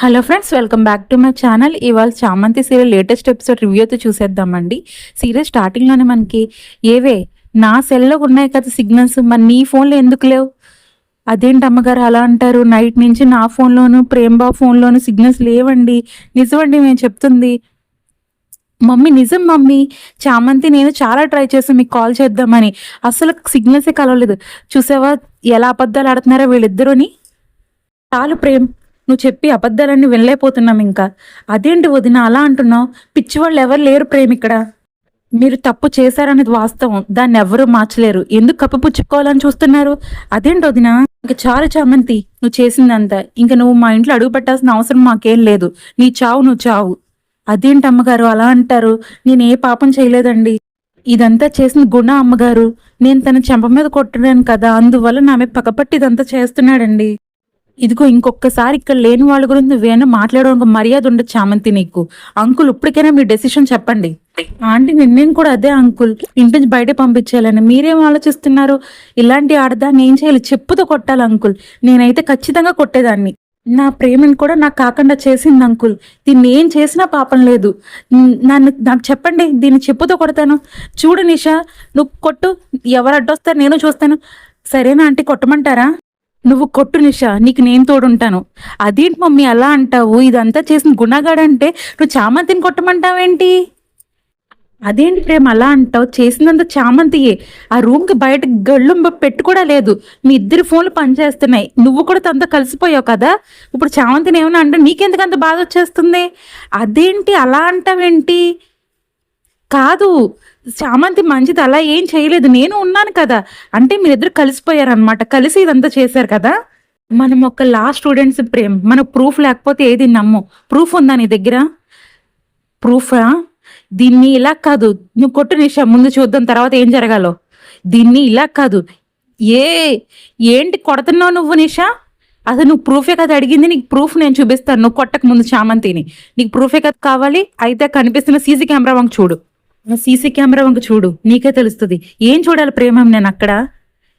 Hello friends, welcome back to my channel. ఇవాళ చామంతి serial latest episode రివ్యూతో చూసేద్దామండి. Serial స్టార్టింగ్లోనే మనకి ఏవే నా సెల్లో ఉన్నాయి కదా సిగ్నల్స్, మరి నీ ఫోన్లో ఎందుకు లేవు? అదేంటి అమ్మగారు అలా అంటారు? నైట్ నుంచి నా ఫోన్లోను ప్రేమ్బాబు ఫోన్లోను సిగ్నల్స్ లేవండి. నిజమండి మేము చెప్తుంది. మమ్మీ నిజం మమ్మీ, చామంతి నేను చాలా ట్రై చేసాం మీకు కాల్ చేద్దామని, అసలు సిగ్నల్సే కలవలేదు. చూసావా ఎలా అబద్ధాలు ఆడుతున్నారో వీళ్ళిద్దరూని. చాలు ప్రేమ్, నువ్వు చెప్పి అబద్ధాలన్నీ వినలేకపోతున్నాం ఇంకా. అదేంటి వదిన అలా అంటున్నావు? పిచ్చివాళ్ళు ఎవరు లేరు ప్రేమ్ ఇక్కడ. మీరు తప్పు చేశారనేది వాస్తవం, దాన్ని ఎవరూ మార్చలేరు. ఎందుకు కప్పిపుచ్చుకోవాలని చూస్తున్నారు? అదేంటి వదిన? ఇంక చాలు చామంతి, నువ్వు చేసిందంతా. ఇంక నువ్వు మా ఇంట్లో అడుగు పెట్టాల్సిన అవసరం మాకేం లేదు. నీ చావు నువ్వు చావు. అదేంటి అమ్మగారు అలా అంటారు? నేను ఏ పాపం చేయలేదండి. ఇదంతా చేసిన గుణ అమ్మగారు. నేను తన చెంప మీద కొట్టడాను కదా, అందువల్ల నా మీద పక్కపట్టి ఇదంతా చేస్తున్నాడండి. ఇదిగో ఇంకొకసారి ఇక్కడ లేని వాళ్ళ గురించి నువ్వేనా మాట్లాడడం మర్యాద ఉండదు చామంతి నీకు. అంకుల్ ఇప్పటికైనా మీ డెసిషన్ చెప్పండి. ఆంటీ నిన్నేం కూడా అదే అంకుల్, ఇంటి నుంచి బయట పంపించాలని. మీరేం ఆలోచిస్తున్నారు? ఇలాంటి ఆడదాన్ని ఏం చేయాలి? చెప్పుతో కొట్టాలి అంకుల్. నేనైతే ఖచ్చితంగా కొట్టేదాన్ని. నా ప్రేమను కూడా నాకు కాకుండా చేసింది అంకుల్. దీన్ని ఏం చేసినా పాపం లేదు. నాకు చెప్పండి, దీన్ని చెప్పుతో కొడతాను. చూడు నిషా, నువ్వు కొట్టు, ఎవరు అడ్డొస్తారు నేను చూస్తాను. సరేనా ఆంటీ, కొట్టమంటారా? నువ్వు కొట్టు నిషా, నీకు నేను తోడుంటాను. అదేంటి మమ్మీ అలా అంటావు? ఇదంతా చేసిన గుణగాడంటే నువ్వు చామంతిని కొట్టమంటావేంటి? అదేంటి ప్రేమ అలా అంటావు? చేసినంత చామంతియే. ఆ రూమ్కి బయట గళ్ళు పెట్టు కూడా లేదు. మీ ఇద్దరి ఫోన్లు పనిచేస్తున్నాయి. నువ్వు కూడా తనతో కలిసిపోయావు కదా. ఇప్పుడు చామంతిని ఏమన్నా అంటే నీకెందుకు అంత బాధ వచ్చేస్తుంది? అదేంటి అలా అంటావేంటి? కాదు, చామంతి మంచిది, అలా ఏం చేయలేదు. నేను ఉన్నాను కదా. అంటే మీరిద్దరు కలిసిపోయారనమాట, కలిసి ఇదంతా చేశారు కదా. మనం ఒక లా స్టూడెంట్స్ ప్రేమ్, మనకు ప్రూఫ్ లేకపోతే ఏది నమ్ము. ప్రూఫ్ ఉందా నీ దగ్గర? ప్రూఫా? దీన్ని ఇలా కాదు, నువ్వు కొట్టు నిషా, ముందు చూద్దాం తర్వాత ఏం జరగాలో. దీన్ని ఇలా కాదు. ఏ ఏంటి కొడుతున్నావు నువ్వు నిషా? అసలు నువ్వు ప్రూఫే కదా అడిగింది, నీకు ప్రూఫ్ నేను చూపిస్తాను. నువ్వు కొట్టక ముందు చామంతిని. నీకు ప్రూఫే కదా కావాలి, అయితే కనిపిస్తున్న సీసీ కెమెరా వంక చూడు. సీసీ కెమెరా వంక చూడు, నీకే తెలుస్తుంది. ఏం చూడాలి ప్రేమ నేను అక్కడ?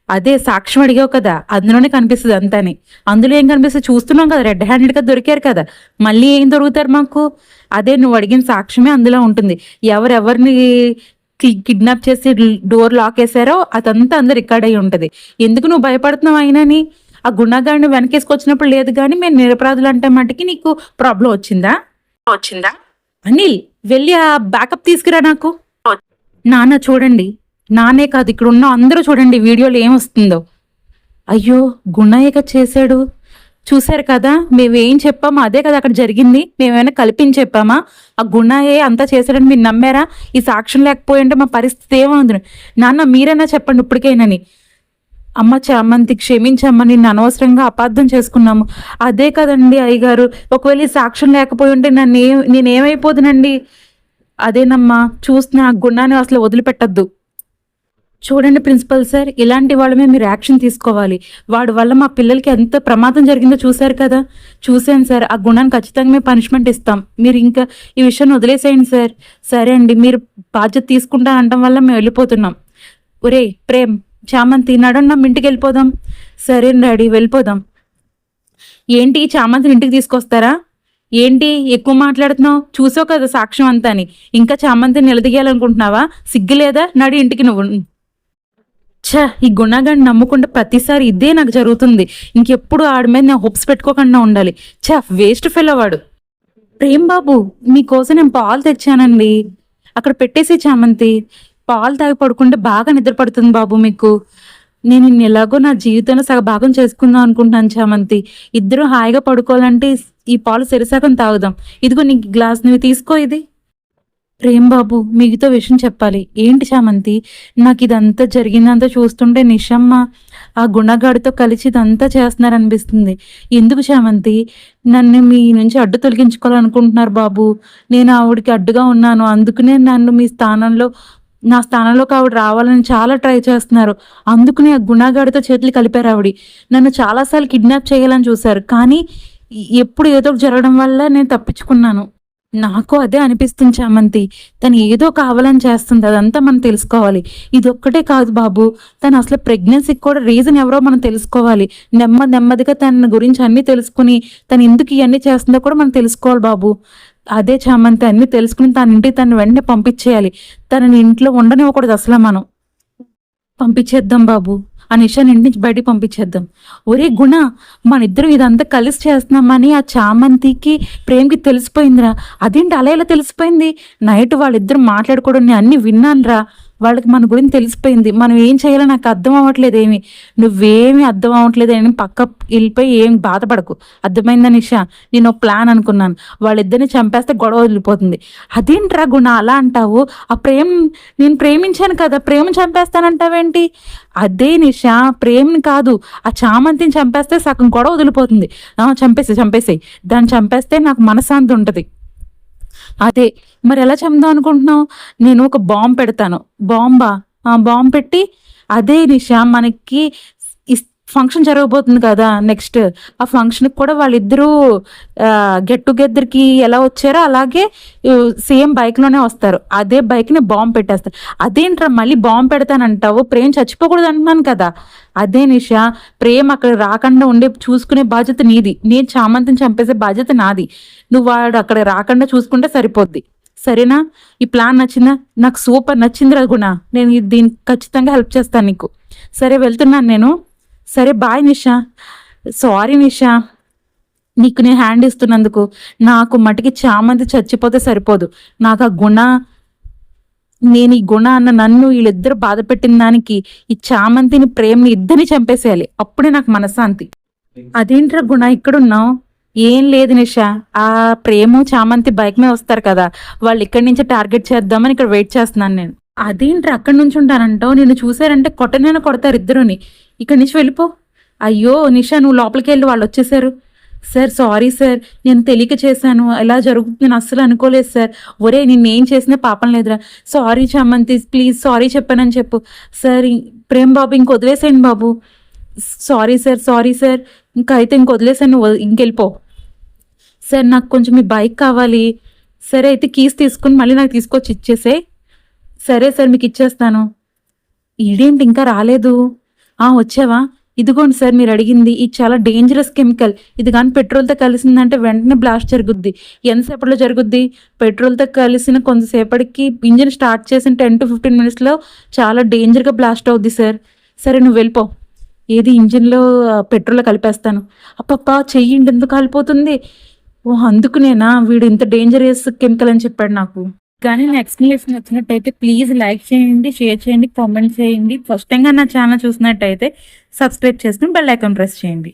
అదే సాక్ష్యం అడిగావు కదా, అందులోనే కనిపిస్తుంది అంతాని. అందులో ఏం కనిపిస్తుంది చూస్తున్నాం కదా, రెడ్ హ్యాండెడ్గా దొరికారు కదా. మళ్ళీ ఏం దొరుకుతారు మాకు? అదే నువ్వు అడిగిన సాక్ష్యమే అందులో ఉంటుంది. ఎవరెవరిని కిడ్నాప్ చేసి డోర్ లాక్ వేసారో అదంతా అందరు రికార్డ్ అయి ఉంటుంది. ఎందుకు నువ్వు భయపడుతున్నావు అయినని? ఆ గుణగాడిని వెనకేసుకొచ్చినప్పుడు లేదు, కానీ మేము నిరపరాధులు అంటే మటుకి నీకు ప్రాబ్లం వచ్చిందా? అనిల్, వెళ్ళి ఆ బ్యాకప్ తీసుకురా నాకు. నాన్న చూడండి, నానే కాదు ఇక్కడ ఉన్న అందరూ చూడండి వీడియోలో ఏమొస్తుందో. అయ్యో గుణయ్యగా చేశాడు. చూశారు కదా, మేమేం చెప్పామో అదే కదా అక్కడ జరిగింది. మేమేమైనా కల్పించి చెప్పామా? ఆ గుణయ్యే అంతా చేశాడని మీరు నమ్మారా? ఈ సాక్ష్యం లేకపోయింటే మా పరిస్థితి ఏమవుతుంది? నాన్న మీరైనా చెప్పండి ఇప్పటికైనాని. అమ్మ చామంతి క్షమించమ్మ, నిన్ను అనవసరంగా అపార్థం చేసుకున్నాము. అదే కదండి అయ్యగారు, ఒకవేళ ఈ సాక్ష్యం లేకపోయి ఉంటే నేనేమైపోదునండి? అదేనమ్మా చూస్తున్న ఆ గుణాన్ని అసలు వదిలిపెట్టద్దు. చూడండి ప్రిన్సిపల్ సార్, ఇలాంటి వాళ్ళమే మీరు యాక్షన్ తీసుకోవాలి. వాడి వల్ల మా పిల్లలకి ఎంత ప్రమాదం జరిగిందో చూశారు కదా. చూశాను సార్, ఆ గుణాన్ని ఖచ్చితంగా మేము పనిష్మెంట్ ఇస్తాం. మీరు ఇంకా ఈ విషయాన్ని వదిలేసేయండి సార్. సరే అండి, మీరు బాధ్యత తీసుకుంటా అనడం వల్ల మేము వెళ్ళిపోతున్నాం. ఒరే ప్రేమ్, చామంతి నడన్నాం, ఇంటికి వెళ్ళిపోదాం. సరే డాడీ వెళ్ళిపోదాం. ఏంటి చామంతిని ఇంటికి తీసుకొస్తారా? ఏంటి ఎక్కువ మాట్లాడుతున్నావు? చూసావు కదా సాక్ష్యం అంతా అని, ఇంకా చామంతిని నిలదీయాలనుకుంటున్నావా? సిగ్గు లేదా? నడి ఇంటికి నువ్వు. ఈ గుణగాన్ని నమ్ముకుంటే ప్రతిసారి ఇదే నాకు జరుగుతుంది. ఇంకెప్పుడు ఆడి మీద నేను హోప్స్ పెట్టుకోకుండా ఉండాలి. వేస్ట్ ఫెలో వాడు. ప్రేమ్ బాబు, మీకోసం నేను పాలు తెచ్చానండి, అక్కడ పెట్టేసి చామంతి. పాలు తాగి పడుకుంటే బాగా నిద్ర పడుతుంది బాబు మీకు. నేను ఎలాగో నా జీవితంలో సగభాగం చేసుకుందాం అనుకుంటున్నాను చామంతి. ఇద్దరు హాయిగా పడుకోవాలంటే ఈ పాలు సరిసగం తాగుదాం. ఇదిగో నీకు గ్లాస్, నువ్వు తీసుకో ఇది. ప్రేమ్ బాబు, మీతో విషయం చెప్పాలి. ఏంటి చామంతి? నాకు ఇదంతా జరిగిందంతా చూస్తుంటే నిషమ్మ ఆ గుణగాడితో కలిసి ఇదంతా చేస్తున్నారనిపిస్తుంది. ఎందుకు చామంతి నన్ను మీ నుంచి అడ్డు తొలగించుకోవాలనుకుంటున్నారు బాబు? నేను ఆవిడికి అడ్డుగా ఉన్నాను, అందుకనే నన్ను నా స్థానంలోకి ఆవిడ రావాలని చాలా ట్రై చేస్తున్నారు. అందుకనే ఆ గుణగాడితో చేతులు కలిపారు ఆవిడ. నన్ను చాలాసార్లు కిడ్నాప్ చేయాలని చూశారు, కానీ ఎప్పుడు ఏదో జరగడం వల్ల నేను తప్పించుకున్నాను. నాకు అదే అనిపిస్తుంది చామంతి. తను ఏదో కావాలని చేస్తుంది. అదంతా మనం తెలుసుకోవాలి. ఇదొక్కటే కాదు బాబు. తను అసలు ప్రెగ్నెన్సీకి కూడా రీజన్ ఎవరో మనం తెలుసుకోవాలి. నెమ్మదిగా తన గురించి అన్నీ తెలుసుకొని, తను ఎందుకు ఇయన్నీ చేస్తుందో కూడా మనం తెలుసుకోవాలి బాబు. అదే చామంతి, అన్నీ తెలుసుకొని తన ఇంటికి తనని వెంటనే పంపించేయాలి. తనని ఇంట్లో ఉండనివ్వకూడదు అసల మనం. పంపించేద్దాం బాబు. ఆ నిషాని ఇంటి నుంచి బయటికి పంపించేద్దాం. ఒరే గుణ, మనిద్దరం ఇదంతా కలిసి చేస్తున్నామని ఆ చామంతికి, ప్రేమ్‌కి తెలిసిపోయిందిరా. అదేంటి అలా ఎలా తెలిసిపోయింది? నైట్ వాళ్ళిద్దరు మాట్లాడుకోవడం నేను అన్నీ విన్నానురా. వాళ్ళకి మన గురించి తెలిసిపోయింది. మనం ఏం చేయాలో నాకు అర్థం అవ్వట్లేదు ఏమి. నువ్వేమి అర్థం అవ్వట్లేదు అని పక్కకి వెళ్ళిపోయి ఏం బాధపడకు. అర్థమైందా నిషా? నేను ఒక ప్లాన్ అనుకున్నాను. వాళ్ళిద్దరిని చంపేస్తే గొడవ వదిలిపోతుంది. అదేంట్రా గుణ అలా అంటావు? ఆ నేను ప్రేమించాను కదా, ప్రేమను చంపేస్తానంటావేంటి? అదే నిషా, ప్రేమని కాదు, ఆ చామంతిని చంపేస్తే సగం గొడవ వదిలిపోతుంది. చంపేసేయి. దాన్ని చంపేస్తే నాకు మనశ్శాంతి ఉంటుంది. అదే, మరి ఎలా చంపుదాం అనుకుంటున్నావు? నేను ఒక బాంబ్ పెడతాను. బాంబా? బాంబ్ పెట్టి, అదే నిషా, మనకి ఫంక్షన్ జరగబోతుంది కదా నెక్స్ట్. ఆ ఫంక్షన్కి కూడా వాళ్ళిద్దరూ గెట్ టుగెదర్కి ఎలా వచ్చారో అలాగే సేమ్ బైక్లోనే వస్తారు. అదే బైక్ని బాంబ్ పెట్టేస్తారు. అదేంట్రా మళ్ళీ బాంబ్ పెడతానంటావు? ప్రేమ చచ్చిపోకూడదు అంటున్నాను కదా. అదే నిషా, ప్రేమ అక్కడ రాకుండా ఉండే చూసుకునే బాధ్యత నీది. నేను చామంతిని చంపేసే బాధ్యత నాది. నువ్వు వాడు అక్కడ రాకుండా చూసుకుంటే సరిపోద్ది. సరేనా? ఈ ప్లాన్ నచ్చిందా? నాకు సూపర్ నచ్చింది రఘుణ. నేను దీనికి ఖచ్చితంగా హెల్ప్ చేస్తాను నీకు. సరే వెళ్తున్నాను నేను. సరే బాయ్ నిషా. సారీ నిషా, నీకు నేను హ్యాండ్ ఇస్తున్నందుకు. నాకు మటుకి చామంతి చచ్చిపోతే సరిపోదు. నాకు ఆ గుణ, నేను ఈ గుణ అన్న నన్ను వీళ్ళిద్దరు బాధ పెట్టిన దానికి ఈ చామంతిని, ప్రేమని ఇద్దరిని చంపేసేయాలి. అప్పుడే నాకు మనశ్శాంతి. అదేంట్రా గుణ ఇక్కడున్నావు? ఏం లేదు నిషా, ఆ ప్రేమ చామంతి బైక్ మీద వస్తారు కదా, వాళ్ళు ఇక్కడి నుంచి టార్గెట్ చేద్దామని ఇక్కడ వెయిట్ చేస్తున్నాను నేను. అదేంట్రా అక్కడి నుంచి ఉంటానంటావు? నిన్ను చూసారంటే కొట్టనైనా కొడతారు ఇద్దరుని. ఇక్కడి నుంచి వెళ్ళిపో. అయ్యో నిషా, నువ్వు లోపలికి వెళ్ళి, వాళ్ళు వచ్చేసారు. సార్ సారీ సార్, నేను తెలియక చేశాను. ఎలా జరుగుతుంది నేను అస్సలు అనుకోలేదు సార్. ఒరే నిన్నేం చేసినా పాపం లేదురా. సారీ చామంతి, ప్లీజ్ సారీ చెప్పానని చెప్పు. సార్ ప్రేమ్ బాబు ఇంక వదిలేసేయండి బాబు. సారీ సార్, ఇంకా అయితే ఇంక వదిలేసాను, నువ్వు ఇంకెళ్ళిపో. సార్ నాకు కొంచెం మీ బైక్ కావాలి. సరే అయితే కీస్ తీసుకుని మళ్ళీ నాకు తీసుకొచ్చి ఇచ్చేసే. సరే సార్, మీకు ఇచ్చేస్తాను. ఈడేంటి ఇంకా రాలేదు? వచ్చావా? ఇదిగోండి సార్ మీరు అడిగింది. ఇది చాలా డేంజరస్ కెమికల్. ఇది కానీ పెట్రోల్తో కలిసిందంటే వెంటనే బ్లాస్ట్ జరుగుద్ది. ఎంతసేపట్లో జరుగుద్ది? పెట్రోల్తో కలిసిన కొంతసేపటికి ఇంజిన్ స్టార్ట్ చేసిన 10 to 15 minutesలో చాలా డేంజర్గా బ్లాస్ట్ అవుద్ది సార్. సరే నువ్వు వెళ్ళిపో. ఏది ఇంజిన్లో పెట్రోల్ కలిపేస్తాను. అప్పప్ప, చెయ్యిండి ఎందుకు కాలిపోతుంది? అందుకునేనా వీడు ఇంత డేంజరస్ కెమికల్ అని చెప్పాడు నాకు. కానీ నా ఎక్స్ప్లెనేషన్ నచ్చినట్టయితే ప్లీజ్ లైక్ చేయండి, షేర్ చేయండి, కామెంట్ చేయండి. ఫస్ట్ టైంగా నా ఛానల్ చూసినట్టయితే సబ్స్క్రైబ్ చేసుకుని బెల్ ఐకాన్ ప్రెస్ చేయండి.